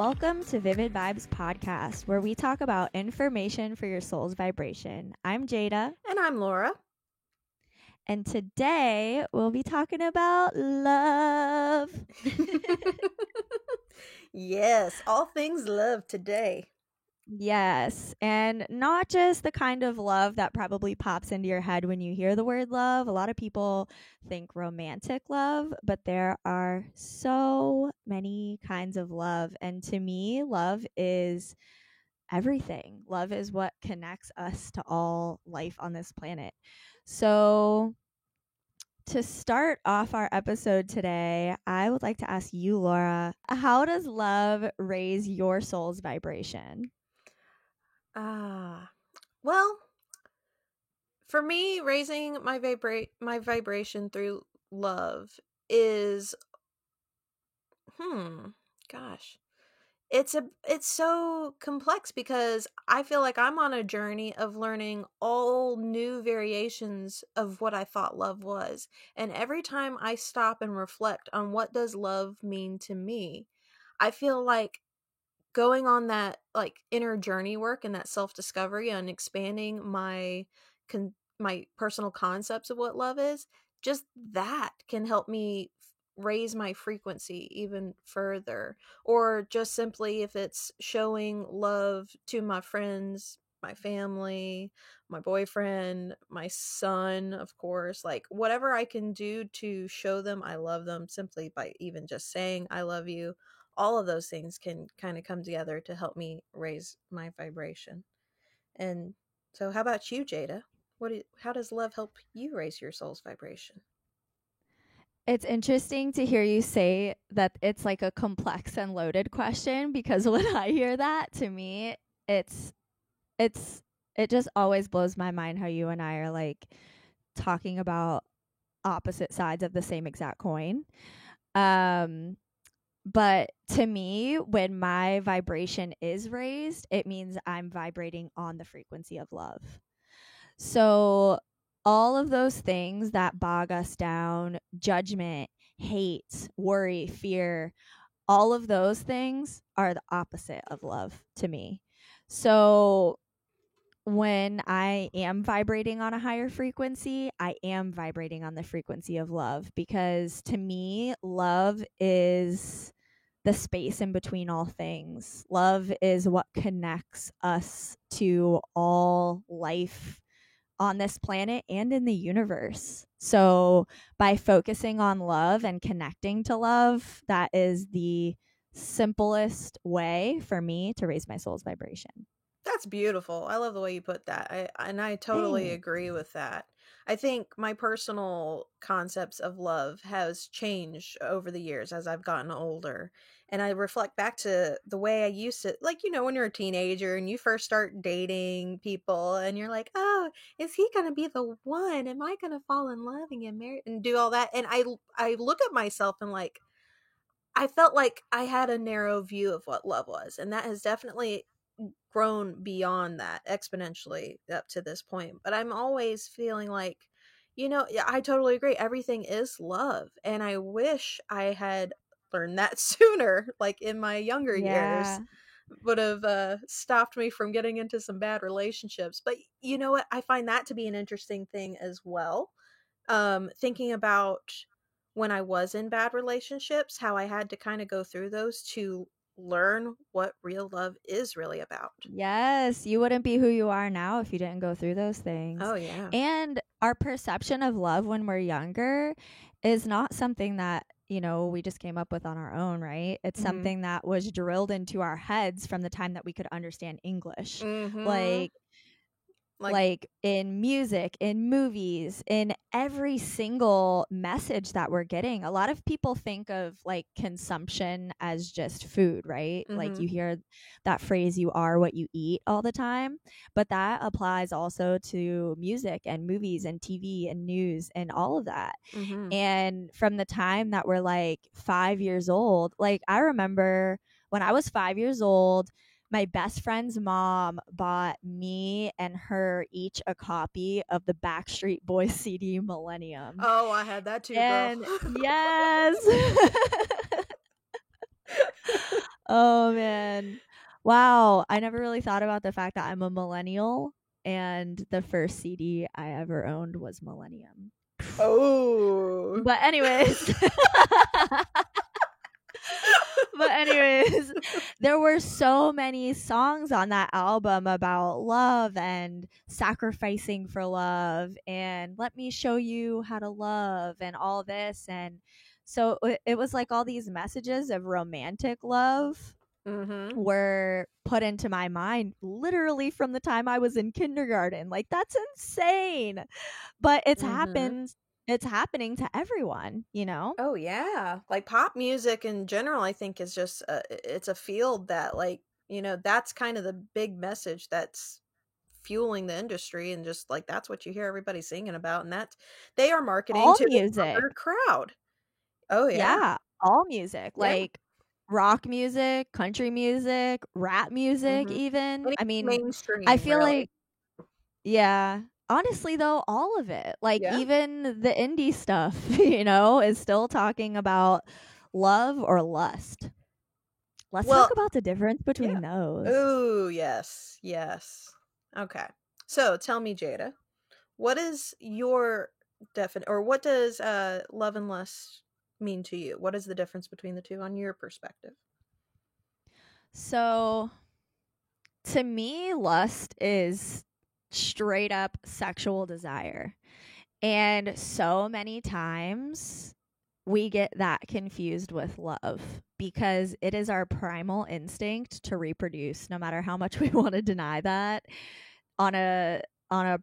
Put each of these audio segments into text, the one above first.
Welcome to Vivid Vibes Podcast, where we talk about information for your soul's vibration. I'm Jada. And I'm Laura. And today we'll be talking about love. Yes, all things love today. Yes, and not just the kind of love that probably pops into your head when you hear the word love. A lot of people think romantic love, but there are so many kinds of love. And to me, love is everything. Love is what connects us to all life on this planet. So, to start off our episode today, I would like to ask you, Laura, how does love raise your soul's vibration? Well, for me, raising my vibration through love is gosh. It's so complex because I feel like I'm on a journey of learning all new variations of what I thought love was. And every time I stop and reflect on what does love mean to me, I feel like going on that like inner journey work and that self-discovery and expanding my personal concepts of what love is, just that can help me raise my frequency even further. Or just simply if it's showing love to my friends, my family, my boyfriend, my son, of course, like whatever I can do to show them I love them simply by even just saying I love you, all of those things can kind of come together to help me raise my vibration. And so how about you, Jada? How does love help you raise your soul's vibration? It's interesting to hear you say that it's like a complex and loaded question, because when I hear that, to me, it's it just always blows my mind how you and I are like talking about opposite sides of the same exact coin. But to me, when my vibration is raised, it means I'm vibrating on the frequency of love. So all of those things that bog us down, judgment, hate, worry, fear, all of those things are the opposite of love to me. So when I am vibrating on a higher frequency, I am vibrating on the frequency of love, because to me, love is the space in between all things. Love is what connects us to all life on this planet and in the universe. So by focusing on love and connecting to love, that is the simplest way for me to raise my soul's vibration. That's beautiful. I love the way you put that. I totally Thanks. agree with that. I think my personal concepts of love has changed over the years as I've gotten older. And I reflect back to the way I used to, like, when you're a teenager and you first start dating people and you're like, oh, is he going to be the one? Am I going to fall in love and get married and do all that? And I look at myself and like, I felt like I had a narrow view of what love was. And that has definitely grown beyond that exponentially up to this point. But I'm always feeling like, yeah, I totally agree. Everything is love. And I wish I had learned that sooner, like in my younger years. Yeah. Would have stopped me from getting into some bad relationships. But you know what? I find that to be an interesting thing as well. Thinking about when I was in bad relationships, how I had to kind of go through those to learn what real love is really about. Yes, you wouldn't be who you are now if you didn't go through those things. Oh, yeah. And our perception of love when we're younger is not something that, we just came up with on our own, right? It's something that was drilled into our heads from the time that we could understand English. Like in music, in movies, in every single message that we're getting. A lot of people think of like consumption as just food, right? Like you hear that phrase, you are what you eat, all the time. But that applies also to music and movies and TV and news and all of that. And from the time that we're like 5 years old, like I remember when I was 5 years old, my best friend's mom bought me and her each a copy of the Backstreet Boys CD Millennium. Oh, I had that too, and girl. Yes. Oh man. Wow. I never really thought about the fact that I'm a millennial and the first CD I ever owned was Millennium. Oh. But anyways, but anyways, there were so many songs on that album about love and sacrificing for love and let me show you how to love and all this, and so it was like all these messages of romantic love Mm-hmm. were put into my mind literally from the time I was in kindergarten. Like that's insane. But Mm-hmm. it's happening to everyone, you know? Oh yeah, like pop music in general, I think is just it's a field that like that's kind of the big message that's fueling the industry, and just like that's what you hear everybody singing about, and that they are marketing All to a music. younger crowd. Oh yeah, Yeah, all music. yeah. Like rock music, country music, rap music Mm-hmm. even. Any I mean, I mainstream, feel really. like yeah, honestly though, all of it. Like Yeah. even the indie stuff, you know, is still talking about love or lust. Let's talk Well, about the difference yeah. between those. Oh yes, yes. Okay. So tell me, Jada, what is your or what does love and lust mean to you? What is the difference between the two on your perspective? So, to me, lust is straight up sexual desire. And so many times we get that confused with love because it is our primal instinct to reproduce no matter how much we want to deny that. On a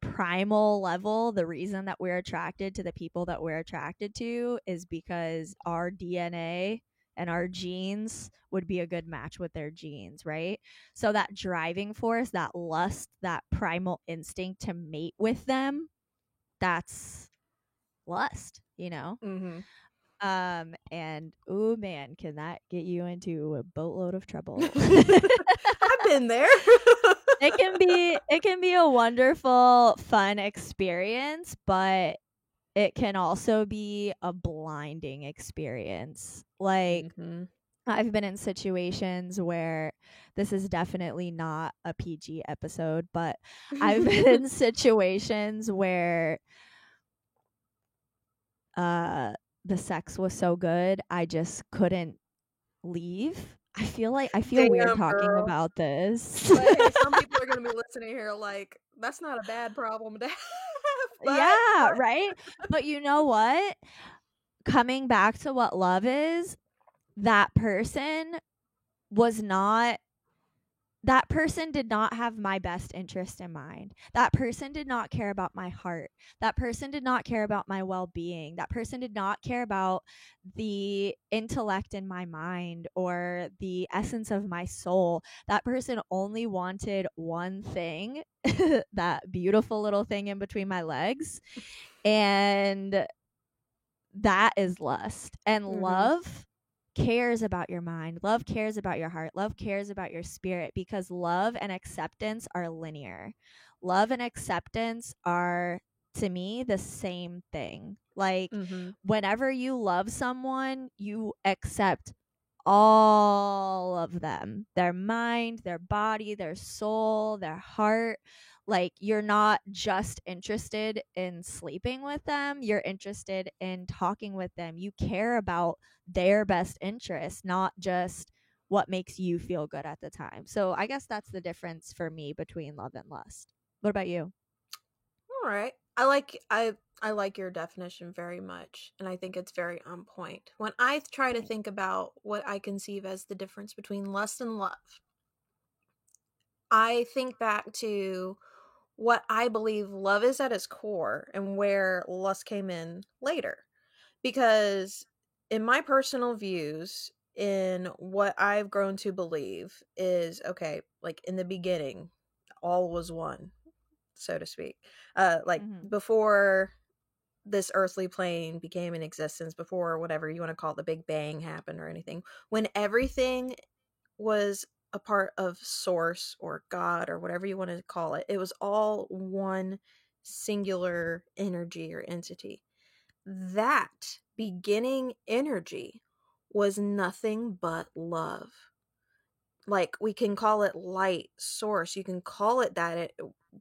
primal level, the reason that we're attracted to the people that we're attracted to is because our DNA and our genes would be a good match with their genes, right? So that driving force, that lust, that primal instinct to mate with them, that's lust, you know? Mm-hmm. And oh man, can that get you into a boatload of trouble? I've been there. It can be a wonderful, fun experience, but it can also be a blinding experience. Like Mm-hmm. I've been in situations where this is definitely not a PG episode, but I've been in situations where uh the sex was so good, I just couldn't leave. I feel weird Damn, talking girl. about this. But hey, some people are gonna be listening here like that's not a bad problem to have. Yeah, But right? But you know what? Coming back to what love is, that person was not that person did not have my best interest in mind. That person did not care about my heart. That person did not care about my well being. That person did not care about the intellect in my mind or the essence of my soul. That person only wanted one thing, that beautiful little thing in between my legs. And that is lust. And mm-hmm. love cares about your mind. Love cares about your heart. Love cares about your spirit because love and acceptance are linear. Love and acceptance are, to me, the same thing. Like, Mm-hmm. whenever you love someone, you accept all of them, their mind, their body, their soul, their heart. Like, you're not just interested in sleeping with them, you're interested in talking with them. You care about their best interest, not just what makes you feel good at the time. So I guess that's the difference for me between love and lust. What about you? All right. I like your definition very much, and I think it's very on point. When I try to think about what I conceive as the difference between lust and love, I think back to what I believe love is at its core and where lust came in later. Because in my personal views, in what I've grown to believe is okay, like in the beginning, all was one, so to speak. Like Mm-hmm. before this earthly plane became in existence, before whatever you want to call it, the Big Bang happened or anything, when everything was a part of source or God or whatever you want to call it, it was all one singular energy or entity. That beginning energy was nothing but love. Like, we can call it light, source, you can call it that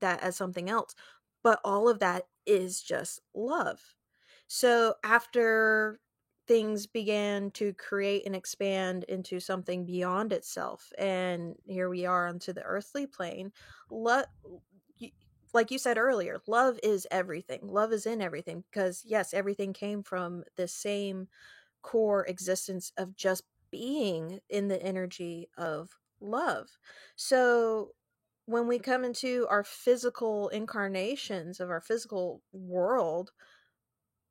as something else, but all of that is just love. So after things began to create and expand into something beyond itself, and here we are onto the earthly plane, love, like you said earlier, love is everything. Love is in everything, because yes, everything came from the same core existence of just being in the energy of love. So when we come into our physical incarnations of our physical world,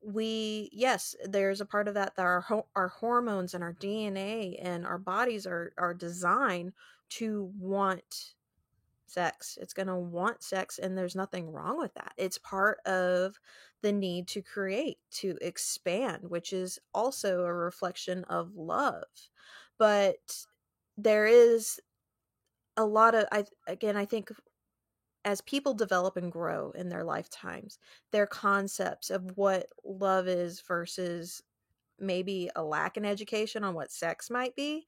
we, yes, there's a part of that that our hormones and our DNA and our bodies are designed to want sex. It's going to want sex, and there's nothing wrong with that. It's part of the need to create, to expand, which is also a reflection of love. But there is a lot of, I think as people develop and grow in their lifetimes, their concepts of what love is versus maybe a lack in education on what sex might be,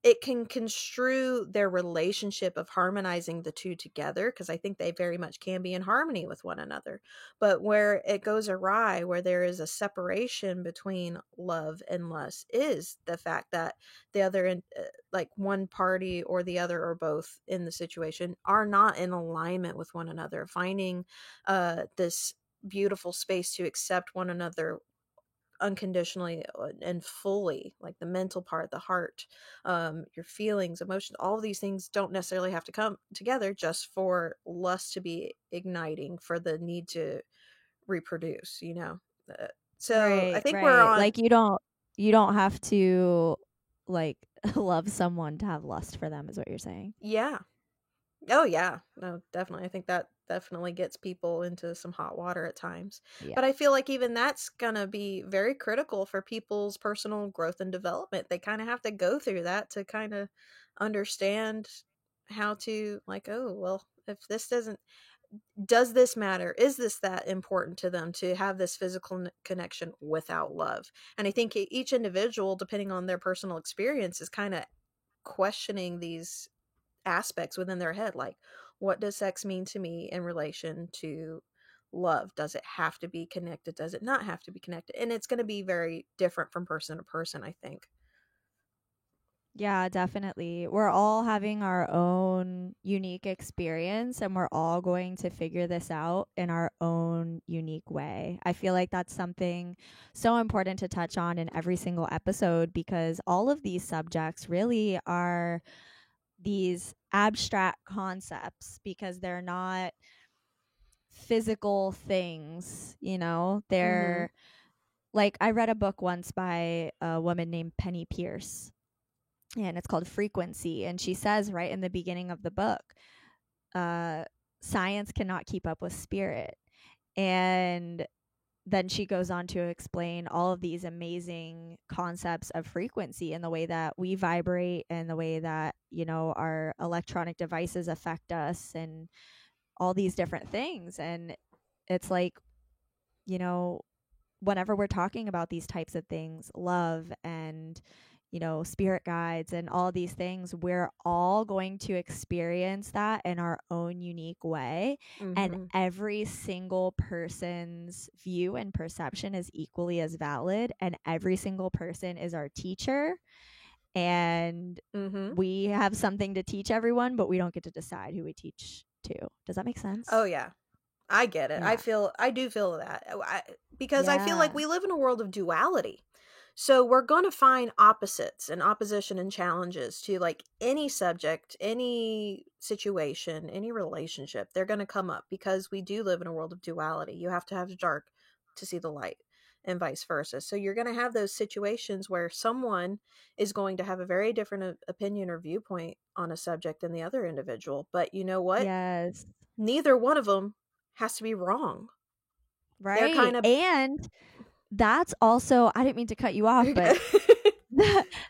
it can construe their relationship of harmonizing the two together, because I think they very much can be in harmony with one another. But where it goes awry, where there is a separation between love and lust, is the fact that the other, like one party or the other or both in the situation, are not in alignment with one another, finding this beautiful space to accept one another unconditionally and fully, like the mental part, the heart, your feelings, emotions, all of these things don't necessarily have to come together just for lust to be igniting for the need to reproduce, uh, so I Right, think we're right. on. Like you don't have to like love someone to have lust for them is what you're saying. Yeah. Oh yeah, no, definitely. I think that definitely gets people into some hot water at times. Yeah. But I feel like even that's gonna be very critical for people's personal growth and development. They kind of have to go through that to kind of understand how to, like, oh, well, if this does this matter? Is this that important to them to have this physical connection without love? And I think each individual, depending on their personal experience, is kind of questioning these aspects within their head, like, what does sex mean to me in relation to love? Does it have to be connected? Does it not have to be connected? And it's going to be very different from person to person, I think. Yeah, definitely. We're all having our own unique experience and we're all going to figure this out in our own unique way. I feel like that's something so important to touch on in every single episode because all of these subjects really are these abstract concepts because they're not physical things, Mm-hmm. They're like I read a book once by a woman named Penny Pierce and it's called Frequency. And she says right in the beginning of the book, uh, science cannot keep up with spirit. And then she goes on to explain all of these amazing concepts of frequency and the way that we vibrate and the way that, our electronic devices affect us and all these different things. And it's like, you know, whenever we're talking about these types of things, love and spirit guides and all these things, we're all going to experience that in our own unique way. And Mm-hmm. every single person's view and perception is equally as valid. And every single person is our teacher. And Mm-hmm. we have something to teach everyone, but we don't get to decide who we teach to. Does that make Oh sense? yeah, I get it. Yeah. I do feel that. Because I feel like Yeah. we live in a world of duality. So we're going to find opposites and opposition and challenges to, like, any subject, any situation, any relationship. They're going to come up because we do live in a world of duality. You have to have the dark to see the light and vice versa. So you're going to have those situations where someone is going to have a very different opinion or viewpoint on a subject than the other individual. But you know what? Yes. Neither one of them has to be wrong. They're Right. kind of And that's also, I didn't mean to cut you off, but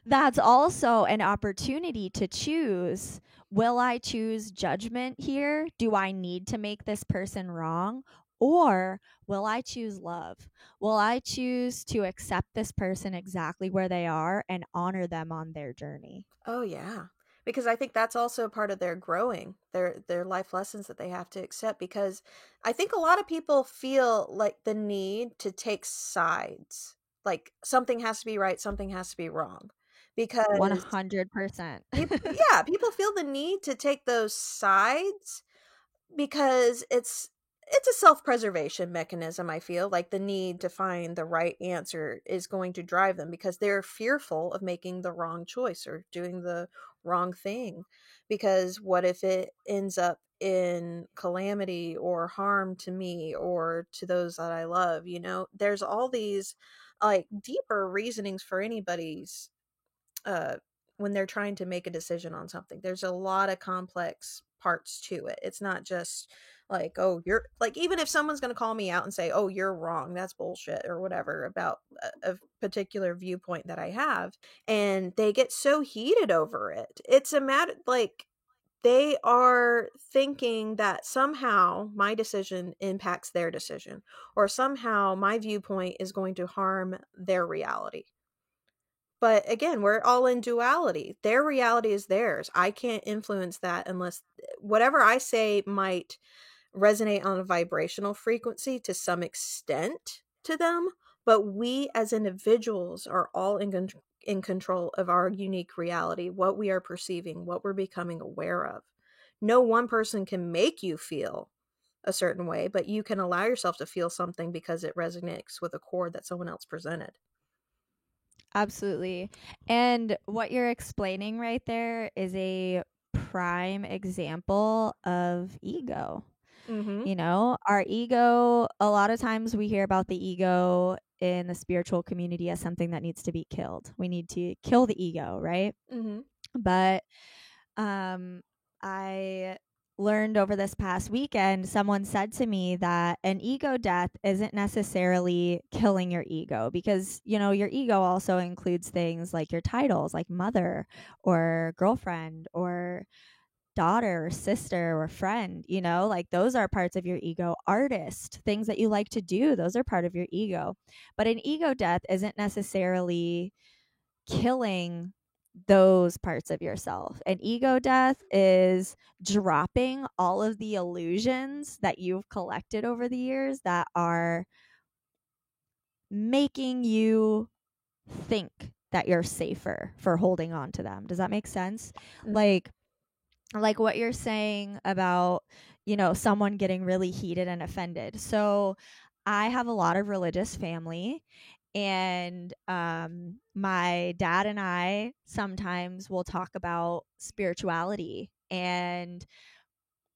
that's also an opportunity to choose. Will I choose judgment here? Do I need to make this person wrong? Or will I choose love? Will I choose to accept this person exactly where they are and honor them on their journey? Oh yeah. because I think that's also part of their growing, their life lessons that they have to accept, because I think a lot of people feel like the need to take sides. Like something has to be right, something has to be wrong. Because 100%. people feel the need to take those sides because it's a self-preservation mechanism. I feel like the need to find the right answer is going to drive them because they're fearful of making the wrong choice or doing the wrong thing, because what if it ends up in calamity or harm to me or to those that I love? There's all these like deeper reasonings for anybody's uh when they're trying to make a decision on something. There's a lot of complex parts to it. It's not just like, oh, you're like, even if someone's going to call me out and say, oh, you're wrong, that's bullshit or whatever about a particular viewpoint that I have, and they get so heated over it. It's a matter like they are thinking that somehow my decision impacts their decision, or somehow my viewpoint is going to harm their reality. But again, we're all in duality. Their reality is theirs. I can't influence that unless whatever I say might resonate on a vibrational frequency to some extent to them. But we as individuals are all in control of our unique reality, what we are perceiving, what we're becoming aware of. No one person can make you feel a certain way, but you can allow yourself to feel something because it resonates with a chord that someone else presented. Absolutely. And what you're explaining right there is a prime example of ego. Mm-hmm. Our ego, a lot of times we hear about the ego in the spiritual community as something that needs to be killed. We need to kill the ego, right? Mm-hmm. But I learned over this past weekend, someone said to me that an ego death isn't necessarily killing your ego, because, your ego also includes things like your titles, like mother or girlfriend or daughter or sister or friend, like those are parts of your ego. Artist, things that you like to do, those are part of your ego. But an ego death isn't necessarily killing those parts of yourself. An ego death is dropping all of the illusions that you've collected over the years that are making you think that you're safer for holding on to them. Does that make sense? Mm-hmm. Like what you're saying about, someone getting really heated and offended. So I have a lot of religious family, and my dad and I sometimes will talk about spirituality. And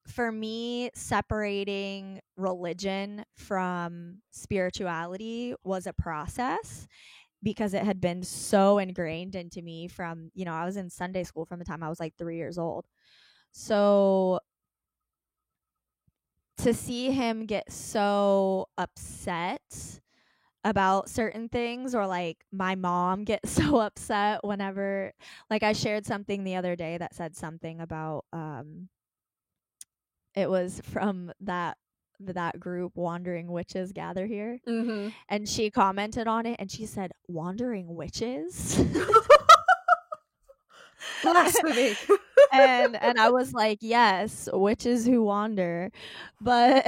for me, separating religion from spirituality was a process because it had been so ingrained into me from, I was in Sunday school from the time I was like 3 years old. So to see him get so upset about certain things, or like my mom get so upset whenever, like, I shared something the other day that said something about it was from that group, Wandering Witches Gather Here. Mm-hmm. And she commented on it and she said, "Wandering witches?" Blasphemy. and I was like, "Yes, witches who wander." But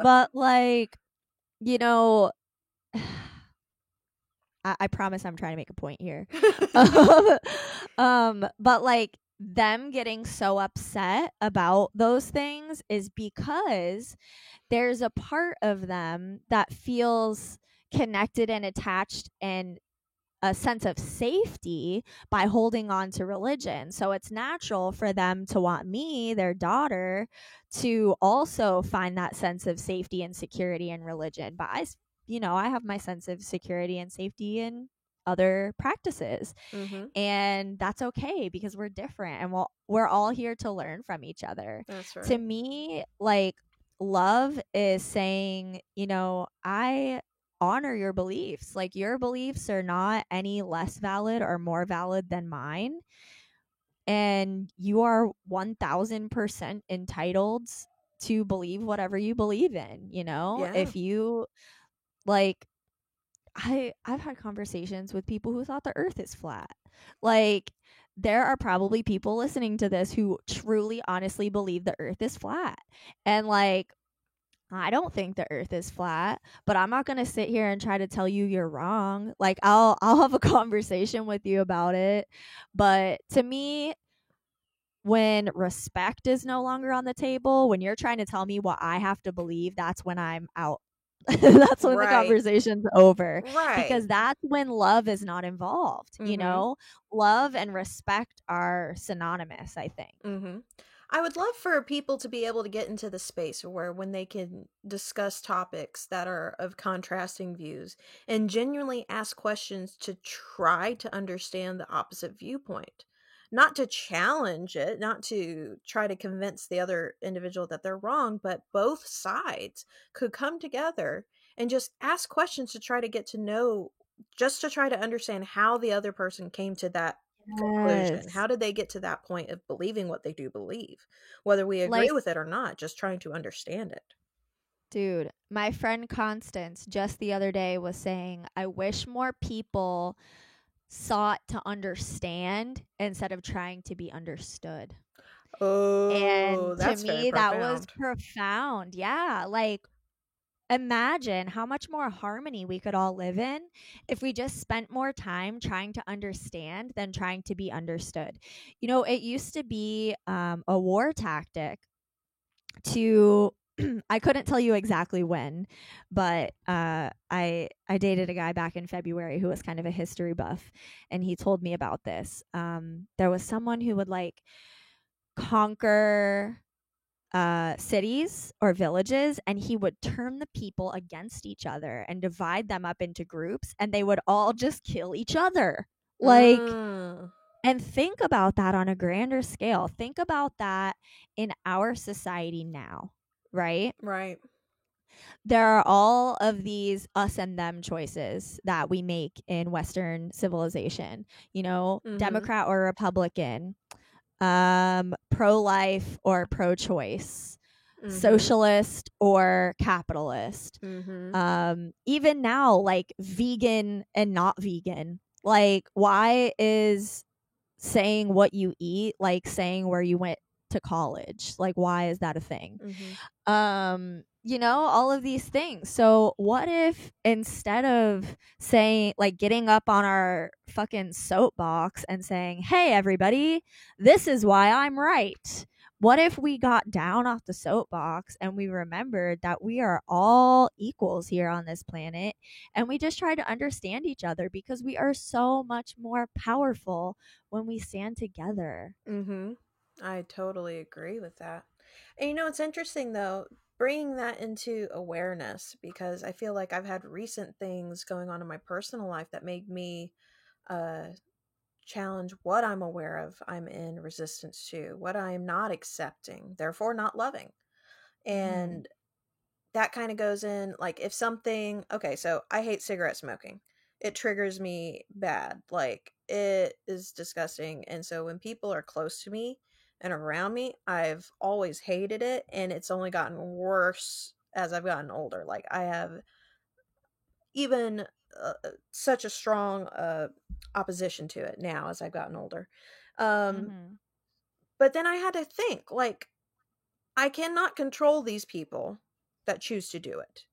but like, you know, I promise I'm trying to make a point here. But like, them getting so upset about those things is because there's a part of them that feels connected and attached and a sense of safety by holding on to religion. So it's natural for them to want me, their daughter, to also find that sense of safety and security in religion. But I have my sense of security and safety in other practices. Mm-hmm. And that's okay because we're different, and we're all here to learn from each other. That's right. To me, like, love is saying, I honor your beliefs. Like, your beliefs are not any less valid or more valid than mine. And you are 1000% entitled to believe whatever you believe in, Yeah. If you like, I've had conversations with people who thought the earth is flat. Like, there are probably people listening to this who truly honestly believe the earth is flat. And like, I don't think the earth is flat, but I'm not going to sit here and try to tell you you're wrong. Like, I'll have a conversation with you about it. But to me, when respect is no longer on the table, when you're trying to tell me what I have to believe, that's when I'm out. That's when the Right. conversation's over, Right. because that's when love is not involved. Mm-hmm. Love and respect are synonymous, I think. Mm-hmm. I would love for people to be able to get into the space where when they can discuss topics that are of contrasting views and genuinely ask questions to try to understand the opposite viewpoint. Not to challenge it, not to try to convince the other individual that they're wrong, but both sides could come together and just ask questions to try to get to know, just to try to understand how the other person came to that conclusion. Yes. How did they get to that point of believing what they do believe? Whether we agree Like, with it or not, just trying to understand it. dude, my friend Constance just the other day was saying, I wish more people sought to understand instead of trying to be understood. Oh, And to that's very me, that was profound. profound. Yeah. Like, imagine how much more harmony we could all live in if we just spent more time trying to understand than trying to be understood. It used to be a war tactic to I couldn't tell you exactly when, but I dated a guy back in February who was kind of a history buff, and he told me about this. There was someone who would like conquer cities or villages, and he would turn the people against each other and divide them up into groups, and they would all just kill each other. Like, Mm, and think about that on a grander scale. Think about that in our society now, right? right. There are all of these us and them choices that we make in Western civilization, Mm-hmm. Democrat or Republican, pro life or pro choice, Mm-hmm. socialist or capitalist. Mm-hmm. Even now, like vegan and not vegan. Like, why is saying what you eat like saying where you went to college? Like, why is that a thing? Mm-hmm. All of these things. So what if instead of saying, like, getting up on our fucking soapbox and saying, hey everybody, this is why I'm right, what if we got down off the soapbox and we remembered that we are all equals here on this planet, and we just try to understand each other, because we are so much more powerful when we stand together. Mm-hmm. I totally agree with that. And it's interesting though, bringing that into awareness, because I feel like I've had recent things going on in my personal life that made me uh challenge what I'm aware of I'm in resistance to, what I am not accepting, therefore not loving. Mm-hmm. And that kind of goes in, like, if something, okay, so I hate cigarette smoking. It triggers me bad. Like, it is disgusting. And so when people are close to me and around me, I've always hated it. And it's only gotten worse as I've gotten older. Like, I have even such a strong opposition to it now as I've gotten older. Um, Mm-hmm. but then I had to think, like, I cannot control these people that choose to do it.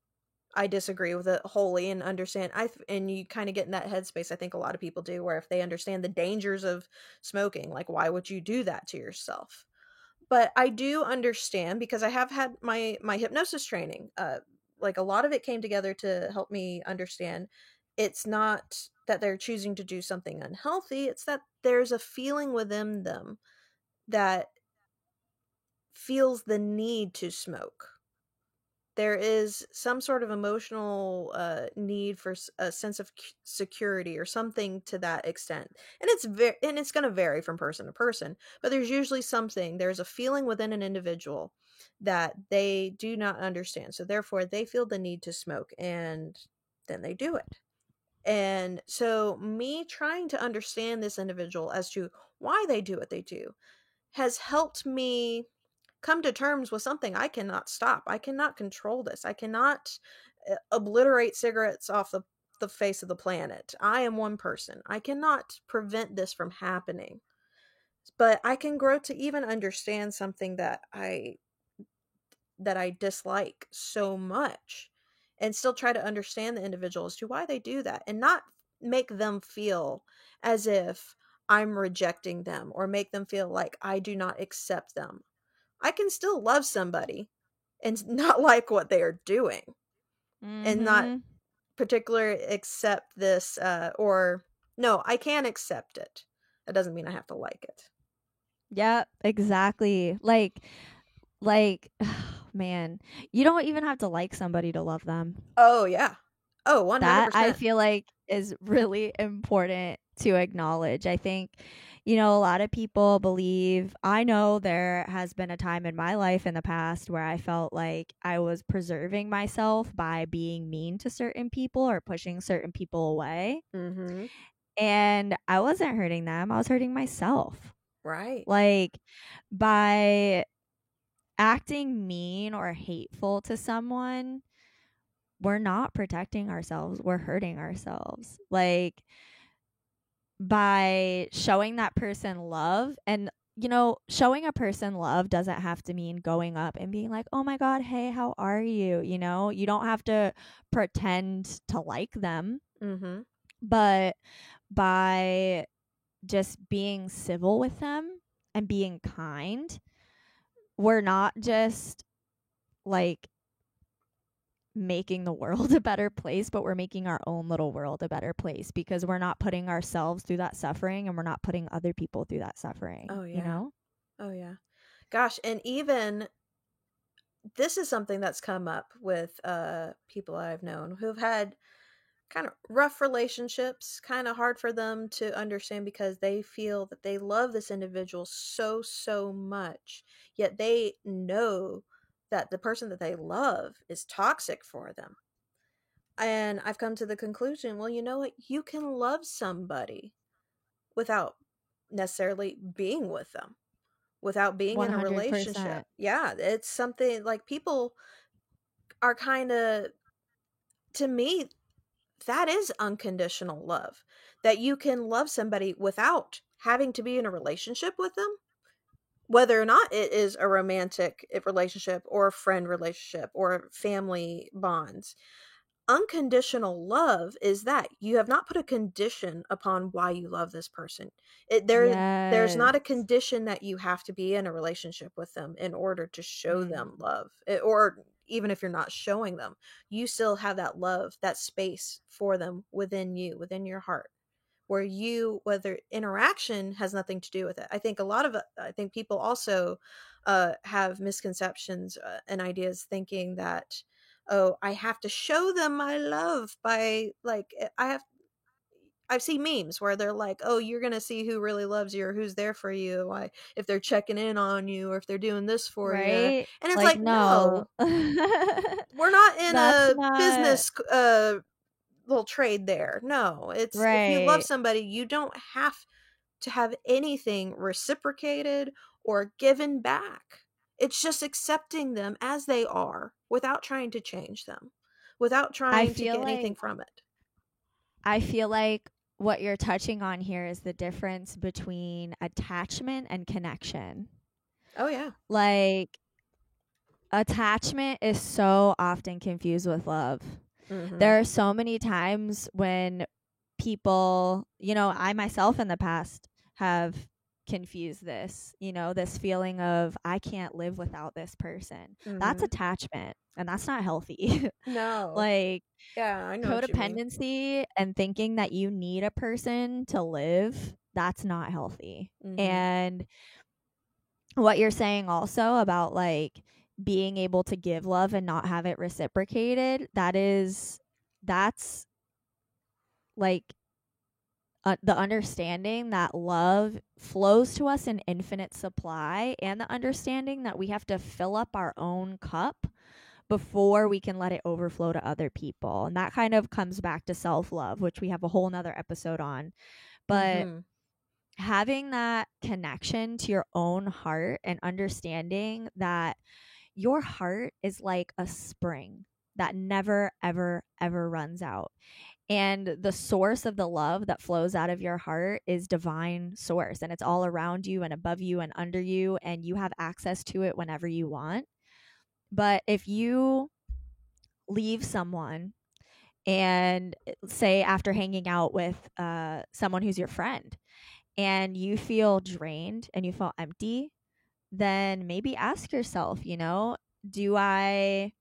I disagree with it wholly and understand. And you kind of get in that headspace. I think a lot of people do, where if they understand the dangers of smoking, like, why would you do that to yourself? But I do understand, because I have had my hypnosis training. Like, a lot of it came together to help me understand it's not that they're choosing to do something unhealthy. It's that there's a feeling within them that feels the need to smoke. There is some sort of emotional need for a sense of security or something to that extent, and it's going to vary from person to person. But there's usually something. There's a feeling within an individual that they do not understand, so therefore they feel the need to smoke, and then they do it. And so, me trying to understand this individual as to why they do what they do has helped me come to terms with something I cannot stop. I cannot control this. I cannot obliterate cigarettes off the face of the planet. I am one person. I cannot prevent this from happening. But I can grow to even understand something that I dislike so much, and still try to understand the individual as to why they do that, and not make them feel as if I'm rejecting them, or make them feel like I do not accept them. I can still love somebody and not like what they are doing, and not Mhm. particularly accept this, or no, I can accept it. That doesn't mean I have to like it. Yep, exactly. Like man, you don't even have to like somebody to love them. Oh yeah. Oh, That I 100%. feel like is really important to acknowledge. I think, you know, a lot of people believe, I know there has been a time in my life in the past where I felt like I was preserving myself by being mean to certain people or pushing certain people away. Mhm. And I wasn't hurting them, I was hurting myself. Right. Like, by acting mean or hateful to someone, we're not protecting ourselves, we're hurting ourselves. Like, by showing that person love, and you know, showing a person love doesn't have to mean going up and being like, "Oh my god, hey, how are you?" You know, you don't have to pretend to like them, Mhm. but by just being civil with them and being kind, we're not just like making the world a better place, but we're making our own little world a better place because we're not putting ourselves through that suffering and we're not putting other people through that suffering, Oh you yeah. know? Oh yeah. Gosh, and even this is something that's come up with people I've known who've had kind of rough relationships, kind of hard for them to understand because they feel that they love this individual so much, yet they know that the person that they love is toxic for them. And I've come to the conclusion, well, you know what? You can love somebody without necessarily being with them, without being in a relationship. 100%. Yeah, it's something like people are kind of, to me, that is unconditional love. That you can love somebody without having to be in a relationship with them, whether or not it is a romantic relationship or a friend relationship or family bonds. Unconditional love is that you have not put a condition upon why you love this person. There's Yes. not a condition that you have to be in a relationship with them in order to show Mm. them love. Or even if you're not showing them, you still have that love, that space for them within you, within your heart, where you, whether interaction has nothing to do with it. I think people also have misconceptions and ideas thinking that, oh, I have to show them my love by, like, I've seen memes where they're like, oh, you're gonna see who really loves you or who's there for you, like if they're checking in on you or if they're doing this for you. And Right? it's Like, like, no. no, we're not in That's a not business little trade there. No, it's, if you love right. somebody, you don't have to have anything reciprocated or given back. It's just accepting them as they are without trying to change them, without I trying to feel get like anything from it. I feel like what you're touching on here is the difference between attachment and connection. Oh yeah. Like, attachment is so often confused with love. Mhm. There are so many times when people, you know, I myself in the past have confused this, you know, this feeling of I can't live without this person. That's Mhm. attachment, and that's not healthy. No. Like, Yeah, I know what you mean. codependency and thinking that you need a person to live, that's not healthy. Mhm. And what you're saying also about like being able to give love and not have it reciprocated, that's like the understanding that love flows to us in infinite supply, and the understanding that we have to fill up our own cup before we can let it overflow to other people. And that kind of comes back to self-love, which we have a whole nother episode on. But Mhm. having that connection to your own heart and understanding that your heart is like a spring that never, ever, ever runs out. And the source of the love that flows out of your heart is divine source, and it's all around you and above you and under you, and you have access to it whenever you want. But if you leave someone, and say after hanging out with someone who's your friend, and you feel drained and you feel empty, then maybe ask yourself, do I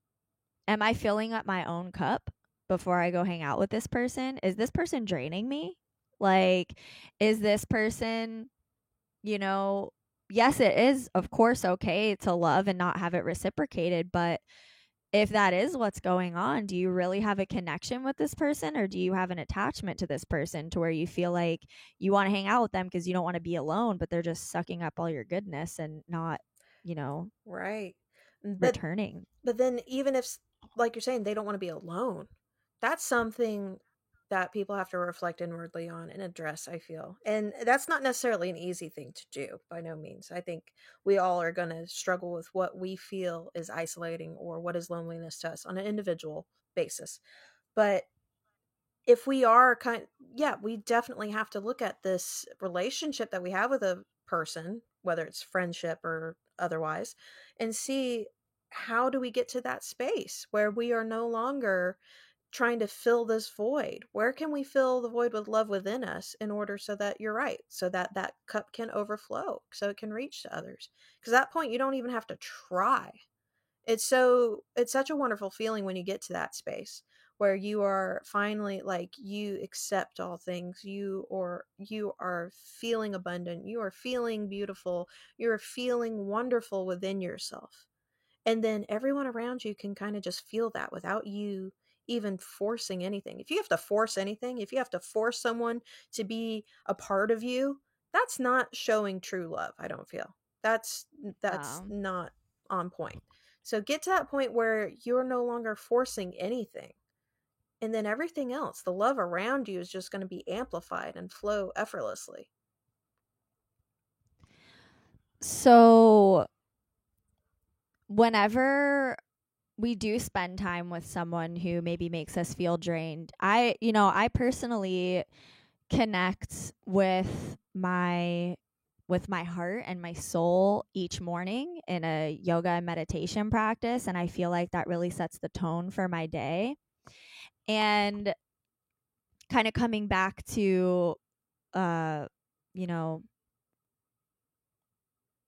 am I filling up my own cup before I go hang out with this person? Is this person draining me? Like, is this person, you know, yes, it is, of course, okay to love and not have it reciprocated. But if that is what's going on, do you really have a connection with this person, or do you have an attachment to this person to where you feel like you want to hang out with them because you don't want to be alone, but they're just sucking up all your goodness and not, Right. But returning? but then even if, like you're saying, they don't want to be alone, that's something that people have to reflect inwardly on and address, I feel. And that's not necessarily an easy thing to do, by no means. I think we all are going to struggle with what we feel is isolating or what is loneliness to us on an individual basis. But if we are yeah, we definitely have to look at this relationship that we have with a person, whether it's friendship or otherwise, and see, how do we get to that space where we are no longer trying to fill this void? Where can we fill the void with love within us, in order so that, you're right, so that that cup can overflow, so it can reach to others? Because at that point, you don't even have to try. It's such a wonderful feeling when you get to that space where you are finally, like, you accept all things, you are feeling abundant, you are feeling beautiful, you're feeling wonderful within yourself. And then everyone around you can kind of just feel that without you even forcing anything. If you have to force anything, if you have to force someone to be a part of you, that's not showing true love, I don't feel. That's Um, not on point. So get to that point where you're no longer forcing anything. And then everything else, the love around you, is just going to be amplified and flow effortlessly. so whenever we do spend time with someone who maybe makes us feel drained, I personally connect with my heart and my soul each morning in a yoga and meditation practice, and I feel like that really sets the tone for my day. And kind of coming back to uh you know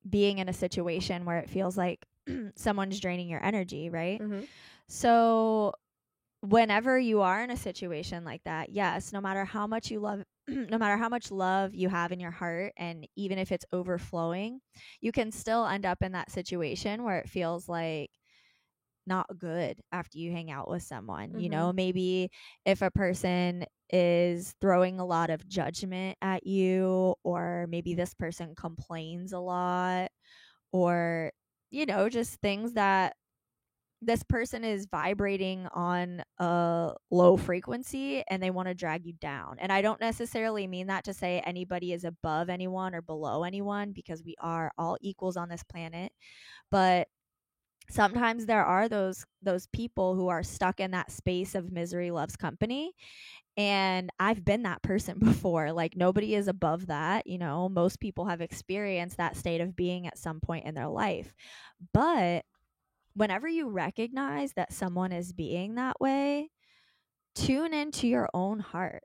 being in a situation where it feels like someone's draining your energy, right? Mm-hmm. So whenever you are in a situation like that, yes, no matter how much you love no matter how much love you have in your heart, and even if it's overflowing, you can still end up in that situation where it feels like not good after you hang out with someone. Mm-hmm. Maybe if a person is throwing a lot of judgment at you, or maybe this person complains a lot, or just things that this person is vibrating on a low frequency and they want to drag you down. And I don't necessarily mean that to say anybody is above anyone or below anyone, because we are all equals on this planet. But sometimes there are those people who are stuck in that space of misery loves company, and I've been that person before. Like, nobody is above that. Most people have experienced that state of being at some point in their life. But whenever you recognize that someone is being that way, tune into your own heart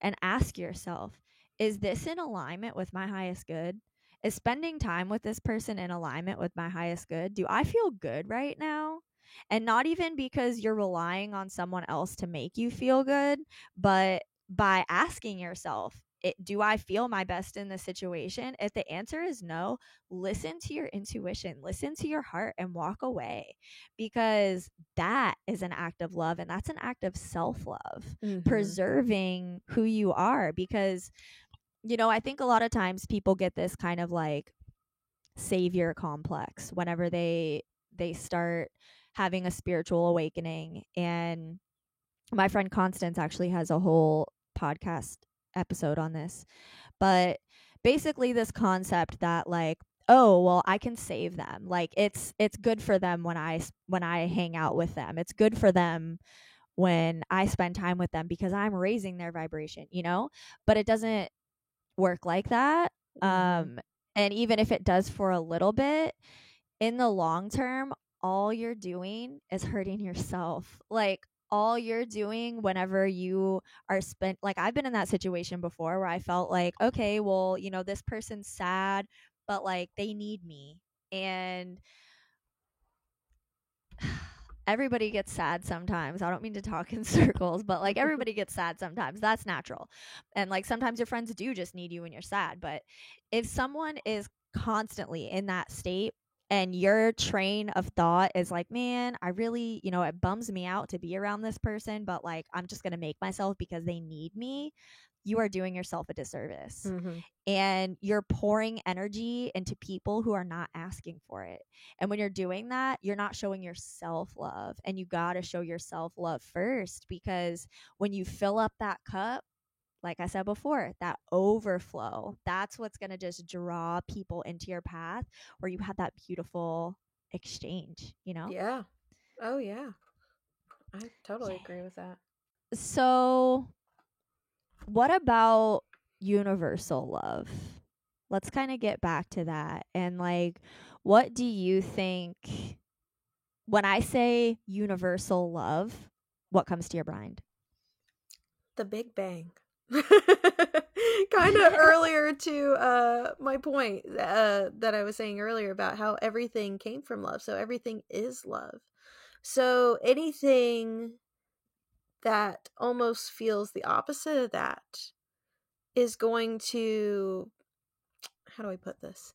and ask yourself, is this in alignment with my highest good? Is spending time with this person in alignment with my highest good? Do I feel good right now? And not even because you're relying on someone else to make you feel good, but by asking yourself, do I feel my best in this situation? If the answer is no, listen to your intuition, listen to your heart, and walk away, because that is an act of love, and that's an act of self love, Mm-hmm. preserving who you are. Because, I think a lot of times people get this kind of like savior complex whenever they start having a spiritual awakening. And my friend Constance actually has a whole podcast episode on this. But basically this concept that, like, oh, well, I can save them. Like, it's good for them when I hang out with them. It's good for them when I spend time with them because I'm raising their vibration, you know? But it doesn't work like that. Mm-hmm. And even if it does for a little bit, in the long term, all you're doing is hurting yourself. Like, all you're doing whenever you are spent, like, I've been in that situation before where I felt like, okay, well, you know, this person's sad, but like they need me. And everybody gets sad sometimes. I don't mean to talk in circles, but like everybody gets sad sometimes. That's natural. And like sometimes your friends do just need you when you're sad. But if someone is constantly in that state and your train of thought is like, man, I really, you know, it bums me out to be around this person, but like I'm just going to make myself because they need me, you are doing yourself a disservice. Mm-hmm. And you're pouring energy into people who are not asking for it. And when you're doing that, you're not showing yourself love. And you got to show yourself love first, because when you fill up that cup, like I said before, that overflow, that's what's going to just draw people into your path where you have that beautiful exchange, you know? Yeah. Oh, yeah. I totally agree with that. So, what about universal love? Let's kind of get back to that. And like, what do you think when I say universal love, what comes to your mind? The Big Bang. Kind of earlier to my point that I was saying earlier about how everything came from love. So everything is love. So anything that almost feels the opposite of that is going to, how do I put this?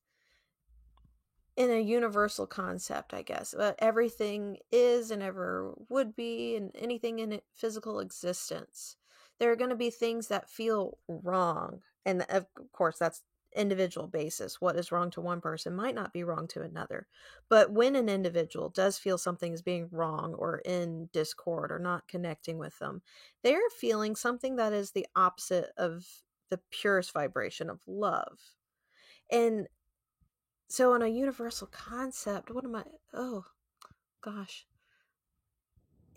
In a universal concept, I guess. But everything is and ever would be, and anything in physical existence. There are going to be things that feel wrong. And of course, that's individual basis. What is wrong to one person might not be wrong to another. But when an individual does feel something is being wrong or in discord or not connecting with them, they are feeling something that is the opposite of the purest vibration of love. And so, on a universal concept, what am I? Oh, gosh.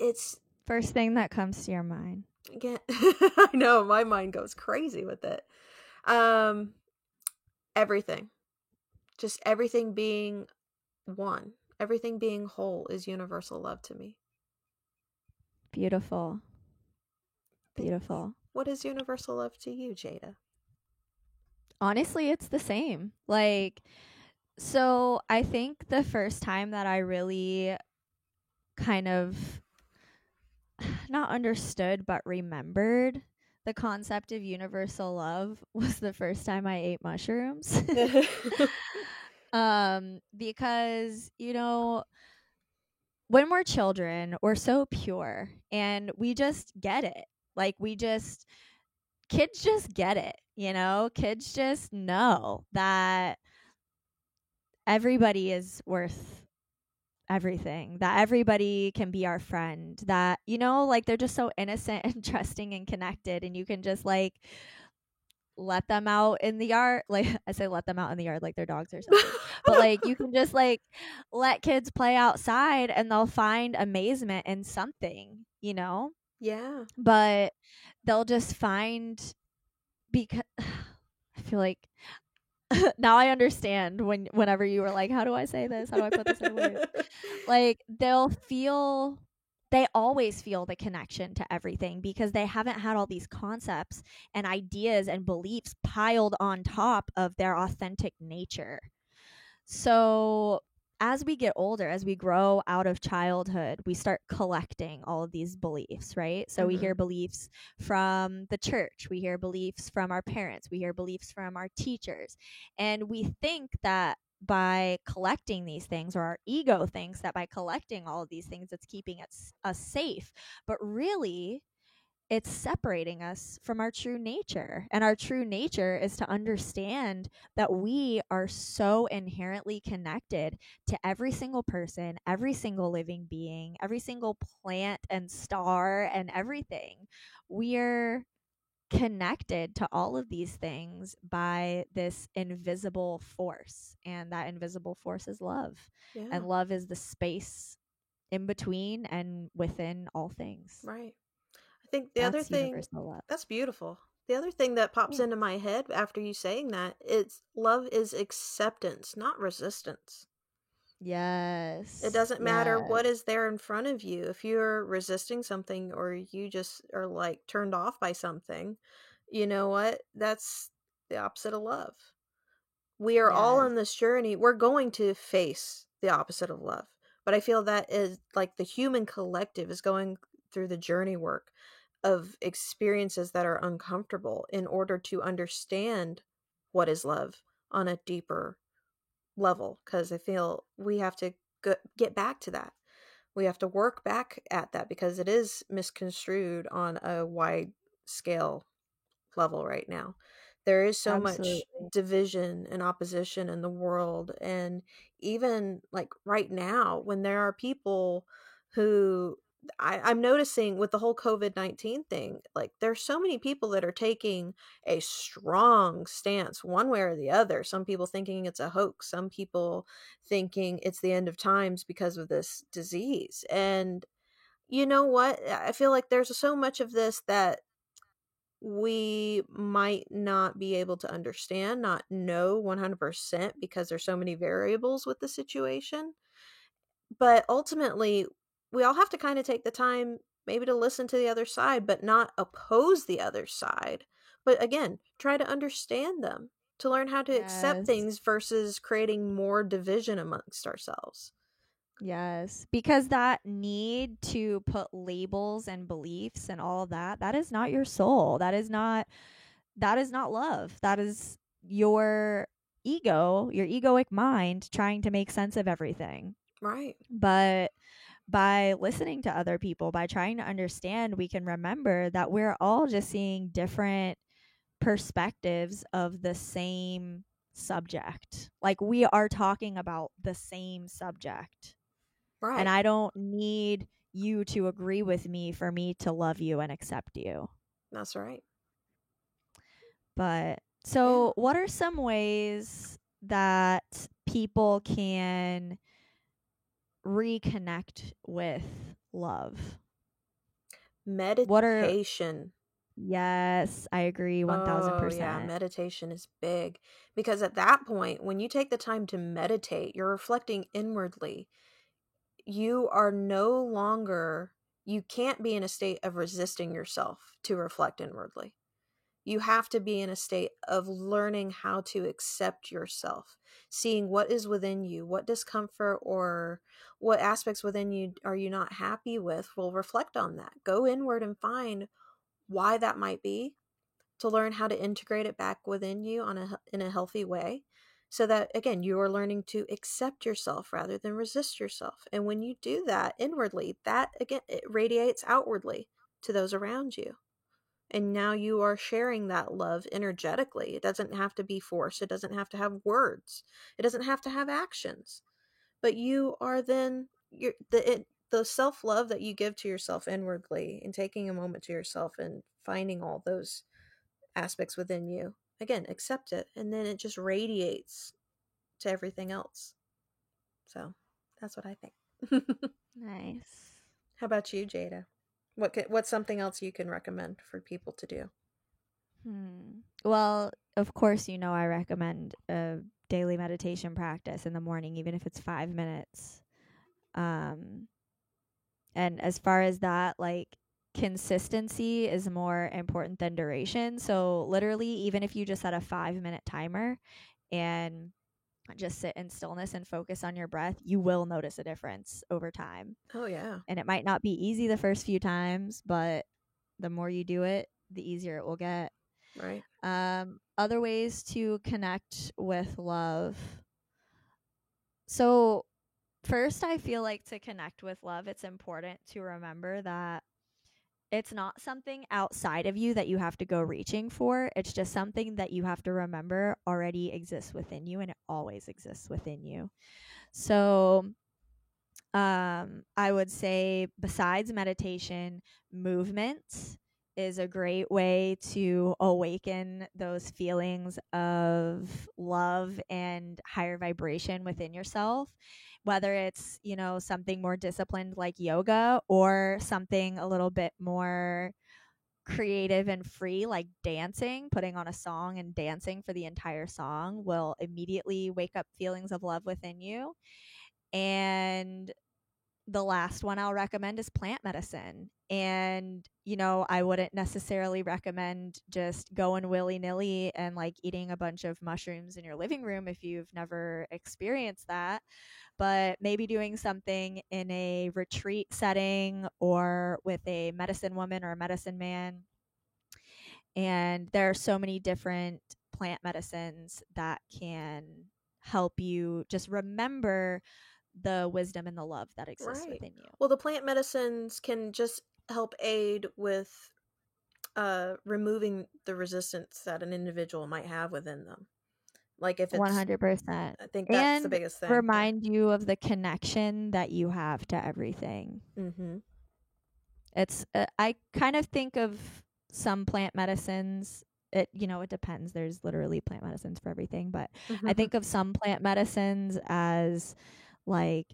It's, First thing that comes to your mind. again, I know my mind goes crazy with it. Um, Everything. Just everything being one, everything being whole is universal love to me. Beautiful. Thanks. Beautiful. What is universal love to you, Jada? Honestly, it's the same. Like, so I think the first time that I really kind of not understood but remembered the concept of universal love was the first time I ate mushrooms. Because, you know, when we're children, we're so pure and we just get it. Like, kids just get it, you know? Kids just know that everybody is worth everything, that everybody can be our friend, that, you know, like they're just so innocent and trusting and connected, and you can just like let them out in the yard. Like, I say let them out in the yard like they're dogs or something. But like you can just like let kids play outside and they'll find amazement in something, you know? Yeah. But they'll just find, because I feel like now I understand whenever you were like, how do I say this? How do I put this in words? Like they always feel the connection to everything because they haven't had all these concepts and ideas and beliefs piled on top of their authentic nature. So as we get older, as we grow out of childhood, we start collecting all of these beliefs, right? So we hear beliefs from the church, we hear beliefs from our parents, we hear beliefs from our teachers, and we think that by collecting these things, or our ego thinks that by collecting all of these things, it's keeping us safe. But really, it's separating us from our true nature. And our true nature is to understand that we are so inherently connected to every single person, every single living being, every single plant and star and everything. We're connected to all of these things by this invisible force. And that invisible force is love. Yeah. And love is the space in between and within all things. Right. I think the other That's thing, universal love. that's beautiful. The other thing that pops Yeah. into my head after you saying that is love is acceptance, not resistance. It Yes. doesn't matter Yes. what is there in front of you. If you're resisting something or you just are like turned off by something, you know what? That's the opposite of love. We are all Yes. on this journey. We're going to face the opposite of love. But I feel that is like the human collective is going through the journey work of experiences that are uncomfortable in order to understand what is love on a deeper level. Because I feel we have to get back to that. We have to work back at that because it is misconstrued on a wide scale level right now. There is so much Absolutely. division and opposition in the world. And even like right now, when there are people who I'm noticing with the whole COVID-19 thing, like there's so many people that are taking a strong stance one way or the other. Some people thinking it's a hoax, some people thinking it's the end of times because of this disease. And you know what? I feel like there's so much of this that we might not be able to understand, not know 100% because there's so many variables with the situation. But ultimately, we all have to kind of take the time maybe to listen to the other side, but not oppose the other side. But again, try to understand them, to learn how to accept Yes. things versus creating more division amongst ourselves. Yes. Because that need to put labels and beliefs and all that, that is not your soul. That is not love. That is your ego, your egoic mind trying to make sense of everything. Right. But by listening to other people, by trying to understand, we can remember that we're all just seeing different perspectives of the same subject. Like we are talking about the same subject. And Right. I don't need you to agree with me for me to love you and accept you. That's right. But Yeah. so, what are some ways that people can reconnect with love? What are, Meditation. yes, I agree Oh, yeah, 1000%. meditation is big because at that point, when you take the time to meditate, you're reflecting inwardly. You are no longer, you can't be in a state of resisting yourself to reflect inwardly. You have to be in a state of learning how to accept yourself, seeing what is within you, what discomfort or what aspects within you are you not happy with. Well, reflect on that. Go inward and find why that might be, to learn how to integrate it back within you in a healthy way, so that again you are learning to accept yourself rather than resist yourself. And when you do that inwardly, that again it radiates outwardly to those around you, and now you are sharing that love energetically. It doesn't have to be forced, it doesn't have to have words, it doesn't have to have actions, but you are then the self-love that you give to yourself inwardly and taking a moment to yourself and finding all those aspects within you. Again, accept it, and then it just radiates to everything else. So that's what I think. Nice. How about you, Jada? What's something else you can recommend for people to do? Well, of course, I recommend a daily meditation practice in the morning, even if it's 5 minutes. Um, and as far as that, like, consistency is more important than duration. So, literally, even if you just set a 5 minute timer and just sit in stillness and focus on your breath, you will notice a difference over time. Oh yeah. And it might not be easy the first few times, but the more you do it, the easier it will get. Right. Other ways to connect with love. So, first, I feel like to connect with love, it's important to remember that it's not something outside of you that you have to go reaching for. It's just something that you have to remember already exists within you, and it always exists within you. So, I would say besides meditation, movement is a great way to awaken those feelings of love and higher vibration within yourself. whether it's, you know, something more disciplined like yoga or something a little bit more creative and free like dancing, putting on a song and dancing for the entire song will immediately wake up feelings of love within you. And the last one I'll recommend is plant medicine. And, you know, I wouldn't necessarily recommend just going willy-nilly and like eating a bunch of mushrooms in your living room if you've never experienced that, but maybe doing something in a retreat setting or with a medicine woman or a medicine man. And there are so many different plant medicines that can help you just remember the wisdom and the love that exists Right. within you. Well, the plant medicines can just help aid with removing the resistance that an individual might have within them. Like if it's 100%. I think that's the And biggest thing. remind you of the connection that you have to everything. Mm-hmm. It's I kind of think of some plant medicines. It, you know, it depends. There's literally plant medicines for everything, but I think of some plant medicines as like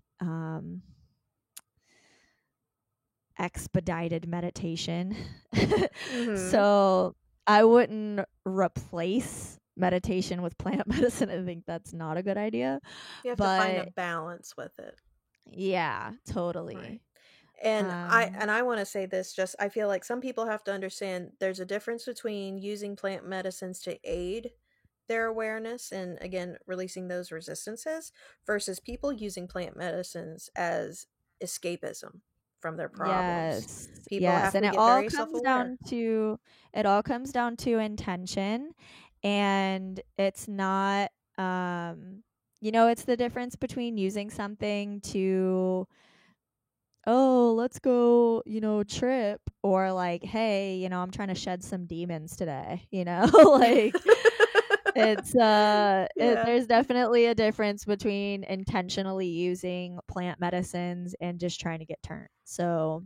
expedited meditation. So I wouldn't replace meditation with plant medicine. I think that's not a good idea. You have to find a balance with it. Yeah, totally. Right. And I want to say this, just I feel like some people have to understand there's a difference between using plant medicines to aid their awareness and, again, releasing those resistances versus people using plant medicines as escapism from their problems. Yes. People yes. have And to it get all very comes self-aware. down to intention. And it's not you know, it's the difference between using something to, oh, let's go, you know, trip, or like, hey, you know, I'm trying to shed some demons today, you know? Like it's there's definitely a difference between intentionally using plant medicines and just trying to get turned. So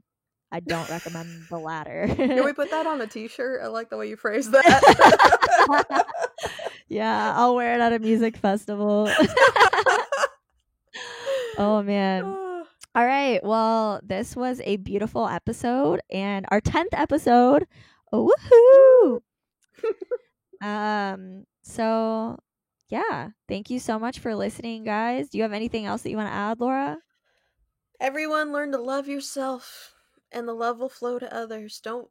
I don't recommend the latter. Can we put that on a t-shirt? I like the way you phrased that. Yeah, I'll wear it at a music festival. Oh man. All right. Well, this was a beautiful episode and our 10th episode. Oh, woohoo. So yeah, thank you so much for listening, guys. Do you have anything else that you want to add, Laura? Everyone learn to love yourself and the love will flow to others. Don't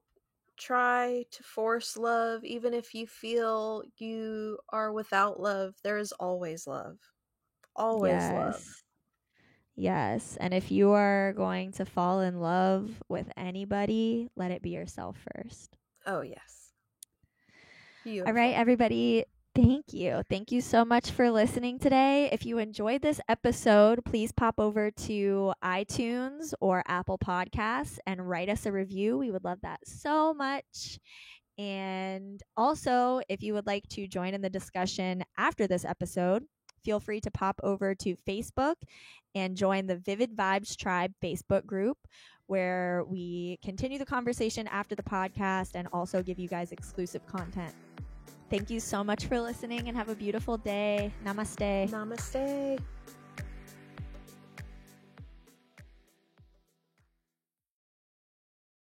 try to force love. Even if you feel you are without love, there is always love. Always love. Yes. And if you are going to fall in love with anybody, let it be yourself first. Oh, yes. Beautiful. All right, everybody. Thank you. Thank you so much for listening today. If you enjoyed this episode, please pop over to iTunes or Apple Podcasts and write us a review. We would love that so much. And also, if you would like to join in the discussion after this episode, feel free to pop over to Facebook and join the Vivid Vibes Tribe Facebook group, where we continue the conversation after the podcast and also give you guys exclusive content. Thank you so much for listening and have a beautiful day. Namaste. Namaste.